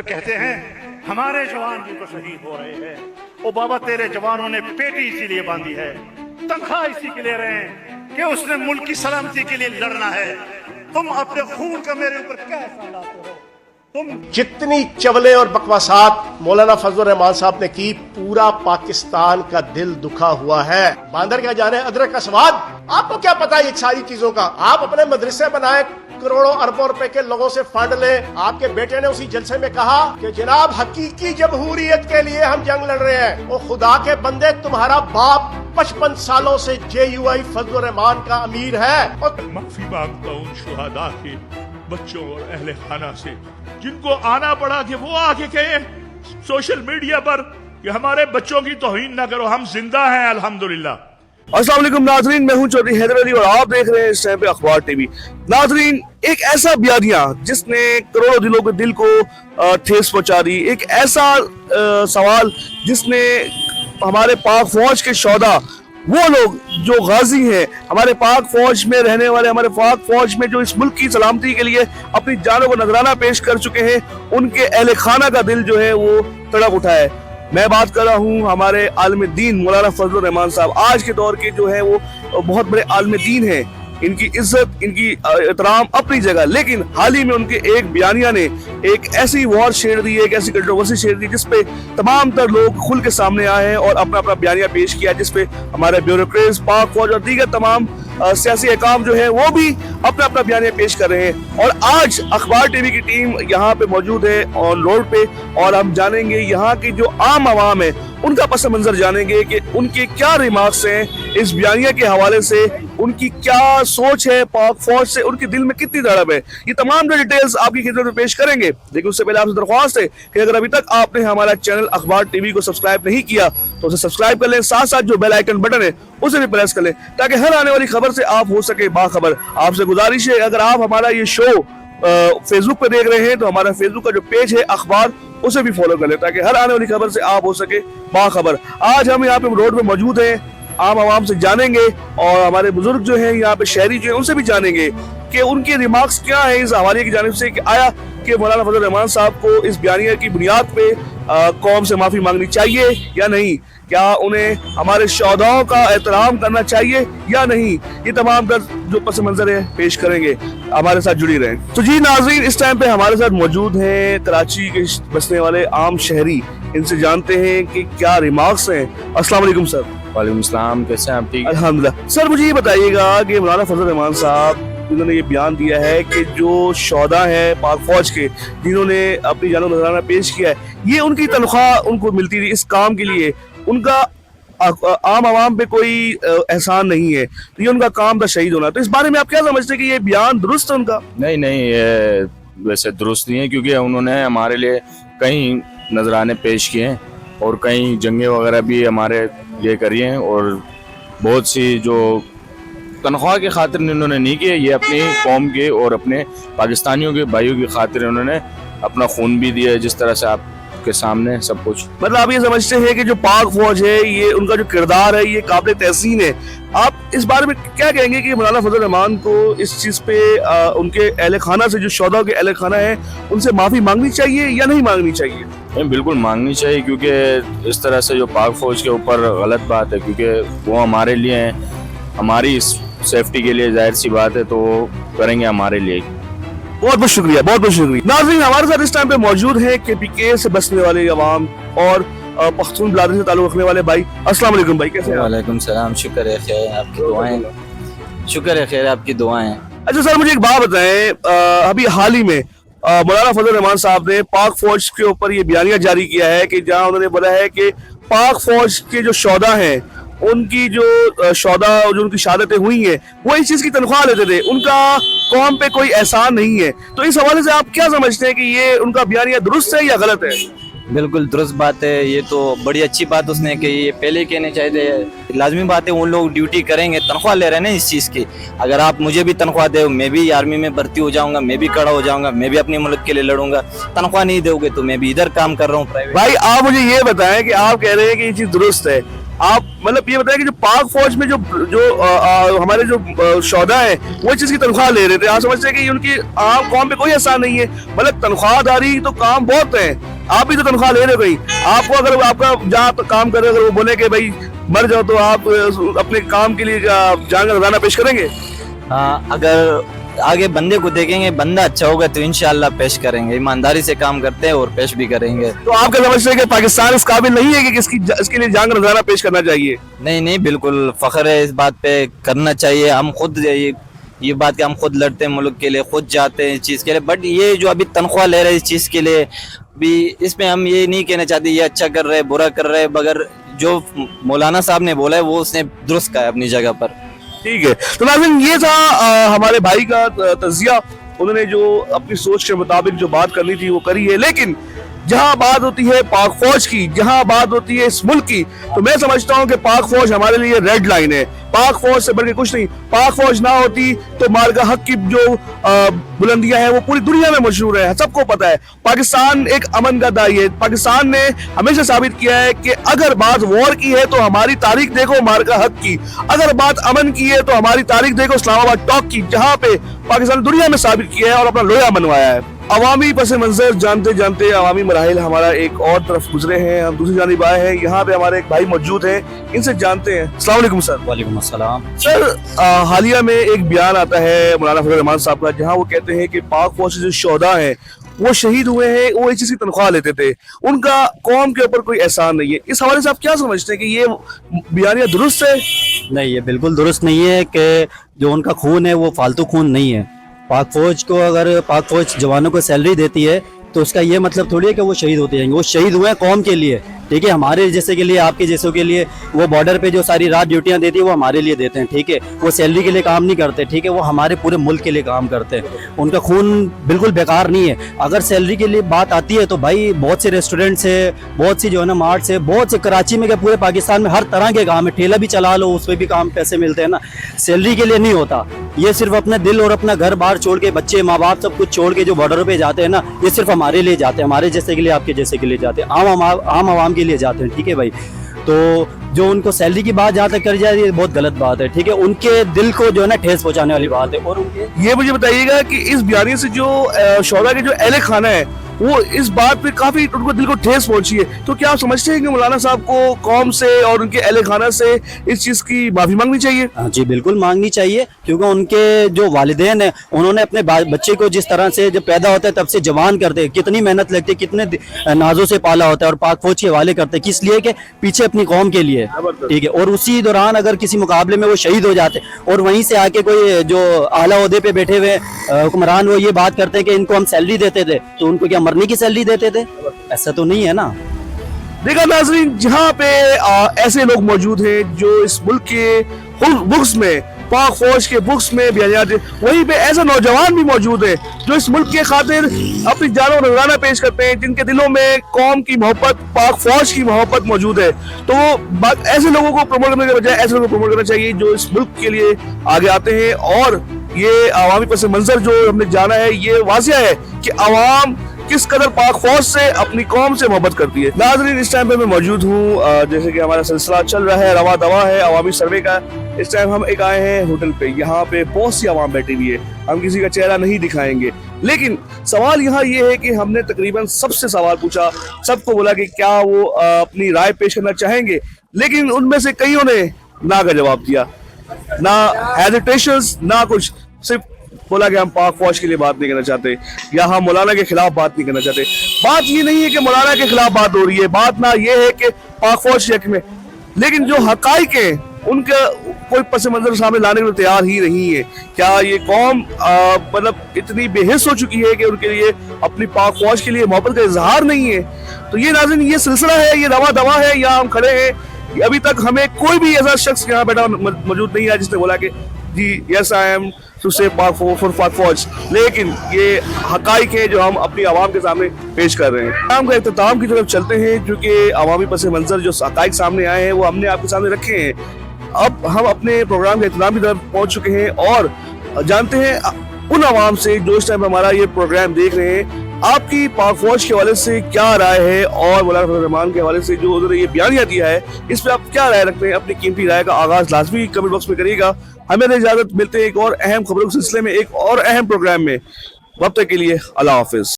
کہتے ہیں ہمارے جوان بھی تو شہید ہو رہے ہیں. او بابا تیرے جوانوں نے پیٹی اسی لیے باندھی ہے, تنخواہ اسی کے لیے رہے ہیں کہ اس نے ملک کی سلامتی کے لیے لڑنا ہے. تم اپنے خون کا میرے اوپر کیا احسان لاتے ہو؟ جتنی چولے اور بکواسات مولانا فضل الرحمان صاحب نے کی, پورا پاکستان کا دل دکھا ہوا ہے. باندر کیا جانے ادرک کا سواد. آپ کو کیا پتا یہ ساری چیزوں کا؟ آپ اپنے مدرسے بنائے, کروڑوں اربوں روپے کے لوگوں سے فنڈ لیں. آپ کے بیٹے نے اسی جلسے میں کہا کہ جناب حقیقی جمہوریت کے لیے ہم جنگ لڑ رہے ہیں. وہ خدا کے بندے, تمہارا باپ 55 سالوں سے JUI فضل الرحمان کا امیر ہے. اور معافی مانگتا ہوں شہداء کے بچوں اور اہل خانہ سے, جن کو آنا پڑا کہ وہ آگے کہیں سوشل میڈیا پر کہ ہمارے بچوں کی توہین نہ کرو, ہم زندہ ہیں الحمدللہ. السلام علیکم ناظرین, میں ہوں چودھری حیدر علی اور آپ دیکھ رہے ہیں اس ٹائم پہ اخبار ٹی وی. ناظرین, ایک ایسا بیانیہ جس نے کروڑوں دلوں کے دل کو ٹھیس پہنچا دی, ایک ایسا سوال جس نے ہمارے پاک فوج کے شہداء, وہ لوگ جو غازی ہیں, ہمارے پاک فوج میں رہنے والے, ہمارے پاک فوج میں جو اس ملک کی سلامتی کے لیے اپنی جانوں کو نذرانہ پیش کر چکے ہیں, ان کے اہل خانہ کا دل جو ہے وہ تڑپ اٹھا ہے. میں بات کر رہا ہوں ہمارے عالم دین مولانا فضل الرحمان صاحب. آج کے دور کے جو ہے وہ بہت بڑے عالم دین ہیں, ان کی عزت, ان کی احترام اپنی جگہ, لیکن حال ہی میں ان کے ایک بیانیہ نے ایک ایسی وار چھیڑ دی, ایک ایسی کنٹروورسی چھیڑ دی جس پہ تمام تر لوگ کھل کے سامنے آئے ہیں اور اپنا اپنا بیانیہ پیش کیا, جس پہ ہمارے بیوروکریٹس, پاک فوج اور دیگر تمام سیاسی حکام جو ہے وہ بھی اپنا اپنا بیانیہ پیش کر رہے ہیں. اور آج اخبار ٹی وی کی ٹیم یہاں پہ موجود ہے آن روڈ پہ, اور ہم جانیں گے یہاں کی جو عام عوام ہے ان کا پس منظر جانیں گے کہ ان کے کیا ریمارکس ہیں اس بیانیہ کے حوالے سے, ان کی کیا سوچ ہے پاک فوج سے, ان کے دل میں کتنی دھڑپ ہے. یہ تمام جو ڈیٹیلز آپ کی خدمت میں پیش کریں گے, لیکن اس سے پہلے آپ سے درخواست ہے کہ اگر ابھی تک آپ نے ہمارا چینل اخبار ٹی وی کو سبسکرائب نہیں کیا تو اسے سبسکرائب کر لیں, ساتھ ساتھ جو بیل آئیکن بٹن ہے اسے بھی پریس کر لیں تاکہ ہر آنے والی خبر سے آپ ہو سکے باخبر. آپ سے گزارش ہے اگر آپ ہمارا یہ شو فیس بک پہ دیکھ رہے ہیں تو ہمارا فیس بک کا جو پیج ہے اخبار, اسے بھی فالو کر لیں تاکہ ہر آنے والی خبر سے آپ ہو سکے باخبر. آج ہم یہاں پہ روڈ پہ موجود ہیں, عام عوام سے جانیں گے اور ہمارے بزرگ جو ہیں یہاں پہ شہری جو ہیں ان سے بھی جانیں گے کہ ان کے ریمارکس کیا ہیں اس حوالے کی جانب سے, کہ آیا کہ مولانا فضل الرحمان صاحب کو اس بیانیہ کی بنیاد پہ قوم سے معافی مانگنی چاہیے یا نہیں, کیا انہیں ہمارے شہداؤں کا احترام کرنا چاہیے یا نہیں. یہ تمام جو پس منظر ہے پیش کریں گے, ہمارے ساتھ جڑی رہیں. تو جی ناظرین, اس ٹائم پہ ہمارے ساتھ موجود ہیں کراچی کے بسنے والے عام شہری, ان سے جانتے ہیں کہ کیا ریمارکس ہیں. السلام علیکم سر. وعلیکم السلام, کیسے ہیں آپ؟ ٹھیک. الحمدللہ. سر مجھے یہ بتائیے گا کہ مولانا فضل الرحمان صاحب انہوں نے یہ بیان دیا ہے کہ جو شہداء ہیں پاک فوج کے جنہوں نے اپنی جانوں نذرانہ پیش کیا ہے, یہ ان کی تنخواہ ان کو ملتی تھی اس کام کے لیے, ان کا عام عوام پہ کوئی احسان نہیں ہے, تو یہ ان کا کام تھا شہید ہونا. تو اس بارے میں آپ کیا سمجھتے ہیں کہ یہ بیان درست ہے ان کا؟ نہیں, یہ ویسے درست نہیں ہے, کیونکہ انہوں نے ہمارے لیے کئی نذرانے پیش کیے ہیں اور کئی جنگیں وغیرہ بھی ہمارے لیے کری ہیں, اور بہت سی جو تنخواہ کی خاطر انہوں نے نہیں کیے, یہ اپنی قوم کے اور اپنے پاکستانیوں کے بھائیوں کی خاطر انہوں نے اپنا خون بھی دیا ہے, جس طرح سے آپ کے سامنے سب کچھ. مطلب آپ یہ سمجھتے ہیں کہ جو پاک فوج ہے یہ ان کا جو کردار ہے یہ قابل تحسین ہے. آپ اس بارے میں کیا کہیں گے کہ مولانا فضل الرحمان کو اس چیز پہ ان کے اہل خانہ سے, جو شہداء کے اہل خانہ ہیں, ان سے معافی مانگنی چاہیے یا نہیں مانگنی چاہیے؟ بالکل مانگنی چاہیے, کیونکہ اس طرح سے جو پاک فوج کے اوپر غلط بات ہے, کیونکہ وہ ہمارے لیے ہیں, ہماری سیفٹی کے لیے ظاہر سی بات ہے, تو وہ کریں گے ہمارے لیے. بہت بہت شکریہ, بہت بہت شکریہ. ناظرین, ہمارے ساتھ اس ٹائم پہ موجود ہیں KPK سے بسنے والے عوام اور پختون برادری سے تعلق رکھنے والے بھائی. السلام علیکم بھائی, کیسے ہیں؟ وعلیکم السلام, شکر ہے خیر, آپ کی دعائیں, شکر ہے خیر, آپ کی دعائیں. اچھا سر, مجھے ایک بات بتائیں, ابھی حال ہی میں مولانا فضل الرحمان صاحب نے پاک فوج کے اوپر یہ بیانیہ جاری کیا ہے کہ جہاں انہوں نے بولا ہے کہ پاک فوج کے جو شہداء ہیں, ان کی جو شہداء جو ان کی شہادتیں ہوئی ہیں وہ اس چیز کی تنخواہ لیتے تھے, ان کا قوم پہ کوئی احسان نہیں ہے. تو اس حوالے سے آپ کیا سمجھتے ہیں کہ یہ ان کا بیانیہ درست ہے یا غلط ہے؟ بالکل درست بات ہے, یہ تو بڑی اچھی بات اس نے کہی, یہ پہلے کہنے چاہیے تھے. لازمی بات ہے, ان لوگ ڈیوٹی کریں گے, تنخواہ لے رہے ہیں نا اس چیز کی. اگر آپ مجھے بھی تنخواہ دو, میں بھی آرمی میں بھرتی ہو جاؤں گا, میں بھی کھڑا ہو جاؤں گا, میں بھی اپنے ملک کے لیے لڑوں گا. تنخواہ نہیں دو گے تو میں بھی ادھر کام کر رہا ہوں پرائیویٹ. بھائی آپ مجھے یہ بتائیں کہ آپ کہہ رہے ہیں کہ یہ چیز درست ہے, آپ مطلب یہ بتائیں کہ جو پاک فوج میں جو ہمارے جو شہدا ہیں وہ اس چیز کی تنخواہ لے رہے تھے، آپ سمجھتے ہیں کہ ان کی عام قوم پہ کوئی احسان نہیں ہے؟ مطلب تنخواہ داری تو کام بہت ہے، آپ بھی تو تنخواہ لے رہے ہو کہیں، آپ کو اگر آپ کا جہاں کام کر رہے اگر وہ بولے کہ بھائی مر جاؤ تو آپ اپنے کام کے لیے جان کا نذرانہ پیش کریں گے؟ ہاں، اگر آگے بندے کو دیکھیں گے بندہ اچھا ہوگا تو انشاءاللہ پیش کریں گے، ایمانداری سے کام کرتے ہیں اور پیش بھی کریں گے۔ تو آپ کیا سمجھتے ہیں کہ پاکستان اس قابل نہیں ہے کہ اس کے لیے جان کا نذرانہ پیش کرنا چاہیے؟ نہیں، بالکل فخر ہے اس بات پہ، کرنا چاہیے۔ ہم خود یہ بات کہ ہم خود لڑتے ہیں ملک کے لیے، خود جاتے ہیں اس چیز کے لیے، بٹ یہ جو ابھی تنخواہ لے رہے ہیں اس چیز کے لیے بھی، اس میں ہم یہ نہیں کہنا چاہتے یہ اچھا کر رہے برا کر رہے، مگر جو مولانا صاحب نے بولا ہے وہ اس نے درست کہا ہے اپنی جگہ پر۔ ٹھیک ہے، تو ناظرین یہ تھا ہمارے بھائی کا تجزیہ، انہوں نے جو اپنی سوچ کے مطابق جو بات کرنی تھی وہ کری ہے، لیکن جہاں بات ہوتی ہے پاک فوج کی، جہاں بات ہوتی ہے اس ملک کی، تو میں سمجھتا ہوں کہ پاک فوج ہمارے لیے ریڈ لائن ہے، پاک فوج سے بڑھ کے کچھ نہیں۔ پاک فوج نہ ہوتی تو مارکا حق کی جو بلندیاں ہیں وہ پوری دنیا میں مشہور ہے، سب کو پتا ہے۔ پاکستان ایک امن کا داعی ہے، پاکستان نے ہمیشہ ثابت کیا ہے کہ اگر بات وار کی ہے تو ہماری تاریخ دیکھو مارکا حق کی، اگر بات امن کی ہے تو ہماری تاریخ دیکھو اسلام آباد ٹاک کی، جہاں پہ پاکستان دنیا میں ثابت کیا ہے اور اپنا لوہا منوایا ہے۔ عوامی پس منظر جانتے جانتے عوامی مراحل ہمارا ایک اور طرف گزرے ہیں، ہم دوسری جانب آئے ہیں، یہاں پہ ہمارے ایک بھائی موجود ہیں، ان سے جانتے ہیں۔ السلام علیکم سر۔ وعلیکم السلام۔ سر حالیہ میں ایک بیان آتا ہے مولانا فضل الرحمان صاحب کا، جہاں وہ کہتے ہیں کہ پاک فوج سے جو شہداء ہیں وہ شہید ہوئے ہیں، وہ اس چیز کی تنخواہ لیتے تھے، ان کا قوم کے اوپر کوئی احسان نہیں ہے۔ اس حوالے سے آپ کیا سمجھتے ہیں کہ یہ بیانیہ درست ہے؟ نہیں، یہ بالکل درست نہیں ہے کہ جو ان کا خون ہے وہ فالتو خون نہیں ہے۔ پاک فوج کو اگر پاک فوج جوانوں کو سیلری دیتی ہے تو اس کا یہ مطلب تھوڑی ہے کہ وہ شہید ہوتے جائیں گے، وہ شہید ہوئے ہیں قوم کے لیے، ٹھیک ہے، ہمارے جیسے کے لیے، آپ کے جیسوں کے لیے۔ وہ بارڈر پہ جو ساری رات ڈیوٹیاں دیتی ہے وہ ہمارے لیے دیتے ہیں، ٹھیک ہے، وہ سیلری کے لیے کام نہیں کرتے، ٹھیک ہے، وہ ہمارے پورے ملک کے لیے کام کرتے ہیں، ان کا خون بالکل بیکار نہیں ہے۔ اگر سیلری کے لیے بات آتی ہے تو بھائی بہت سے ریسٹورینٹس ہے، بہت سی جو ہے نا مارٹس ہے، بہت سے کراچی میں کہ پورے پاکستان میں ہر طرح کے کام ہے، ٹھیلا بھی چلا لو اس پہ بھی کام پیسے ملتے ہیں نا، سیلری کے لیے نہیں ہوتا۔ یہ صرف اپنا دل اور اپنا گھر بار چھوڑ کے، بچے ماں باپ سب کچھ چھوڑ کے جو بارڈروں پہ جاتے ہیں نا، یہ صرف ہمارے لیے جاتے ہیں، ہمارے جیسے کے لیے، آپ کے جیسے کے لیے جاتے ہیں، عام عوام کے لیے جاتے ہیں، ٹھیک ہے بھائی۔ تو جو ان کو سیلری کی بات جہاں تک کر جائے یہ بہت غلط بات ہے، ٹھیک ہے، ان کے دل کو جو ہے نا ٹھیس پہنچانے والی بات ہے۔ اور ان کے یہ مجھے بتائیے گا کہ اس بیانیے سے جو شہداء کے جو اہل خانہ ہے وہ اس بات پہ کافی ان کو دل کو ٹھیس پہنچی ہے، تو کیا آپ سمجھتے ہیں کہ مولانا صاحب کو قوم سے اور ان کے اہل خانہ سے اس چیز کی معافی مانگنی چاہیے؟ جی بالکل مانگنی چاہیے، کیونکہ ان کے جو والدین ہیں انہوں نے اپنے بچے کو جس طرح سے جب پیدا ہوتا ہے تب سے جوان کرتے، کتنی محنت لگتی ہے، کتنے نازوں سے پالا ہوتا ہے، اور پاک فوج کے حوالے کرتے، کس لیے کہ پیچھے اپنی قوم کے لیے، ٹھیک ہے، اور اسی دوران اگر کسی مقابلے میں وہ شہید ہو جاتے اور وہیں سے آ کے کوئی جو اعلیٰ عہدے پہ بیٹھے ہوئے حکمران وہ یہ بات کرتے ہیں کہ ان کو ہم سیلری دیتے تھے، تو ان کو کیا مرنے کی سیلری دیتے تھے؟ ایسا تو نہیں ہے نا۔ دیکھا ناظرین، جہاں پہ ایسے لوگ موجود ہیں جو اس ملک کے بغض میں، پاک فوج کے بغض میں بیانیات، وہیں پہ ایسے نوجوان بھی موجود ہیں جو اس ملک کے خاطر اپنی جانوں کو نذرانہ پیش کرتے ہیں، جن کے دلوں میں قوم کی محبت، پاک فوج کی محبت موجود ہے۔ تو ایسے لوگوں کو پروموٹ کرنے کے بجائے ایسے لوگوں کو پروموٹ کرنا چاہیے جو اس ملک کے لیے آگے آتے ہیں، اور یہ عوامی پس منظر جو ہم نے جانا ہے یہ واضح ہے کہ عوام کس قدر پاک فوج سے، اپنی قوم سے محبت کرتی ہے۔ ناظرین، اس ٹائم پہ میں موجود ہوں جیسے کہ ہمارا سلسلہ چل رہا ہے رواں دواں ہے عوامی سروے کا، اس ٹائم ہم ایک آئے ہیں ہوٹل پہ، یہاں پہ بہت سی عوام بیٹھی ہوئی ہے، ہم کسی کا چہرہ نہیں دکھائیں گے، لیکن سوال یہاں یہ ہے کہ ہم نے تقریباً سب سے سوال پوچھا، سب کو بولا کہ کیا وہ اپنی رائے پیش کرنا چاہیں گے، لیکن ان میں سے کئیوں نے نہ کا جواب دیا، نہ ہیزیٹیشنز، نہ کچھ، صرف بولا کہ ہم پاک فوج کے لیے بات نہیں کرنا چاہتے یا ہم مولانا کے خلاف بات نہیں کرنا چاہتے۔ بات یہ نہیں ہے کہ مولانا کے خلاف بات ہو رہی ہے، بات نہ یہ ہے کہ پاک فوج کے حق میں، لیکن جو حقائق ہیں ان کا کوئی پس منظر سامنے لانے کے لیے تیار ہی نہیں ہے۔ کیا یہ قوم مطلب اتنی بے حس ہو چکی ہے کہ ان کے لیے اپنی پاک فوج کے لیے محبت کا اظہار نہیں ہے؟ تو یہ ناظرین، یہ سلسلہ ہے، یہ رواں دواں ہے، یہاں ہم کھڑے ہیں، ابھی تک ہمیں کوئی بھی ایسا شخص یہاں بیٹھا موجود نہیں ہے جس نے بولا کہ جی یس آئی ایم ٹو سے پاک فوج، لیکن یہ حقائق ہیں جو ہم اپنی عوام کے سامنے پیش کر رہے ہیں۔ کام کا اختتام کی طرف چلتے ہیں، کیونکہ عوامی پس منظر جو حقائق سامنے آئے ہیں وہ ہم نے آپ کے سامنے رکھے ہیں۔ اب ہم اپنے پروگرام کے اختتام کی طرف پہنچ چکے ہیں اور جانتے ہیں ان عوام سے جو اس ٹائم ہمارا یہ پروگرام دیکھ رہے ہیں آپ کی پاک فوج کے حوالے سے کیا رائے ہے اور مولانا فضل الرحمان کے حوالے سے جو انہوں نے یہ بیانیہ دیا ہے اس پہ آپ کیا رائے رکھتے ہیں؟ اپنی قیمتی رائے کا آغاز لازمی کمنٹ باکس میں کریے گا. ہمیں اجازت، ملتے ہیں ایک اور اہم خبروں کے سلسلے میں ایک اور اہم پروگرام میں. وقت کے لیے اللہ حافظ.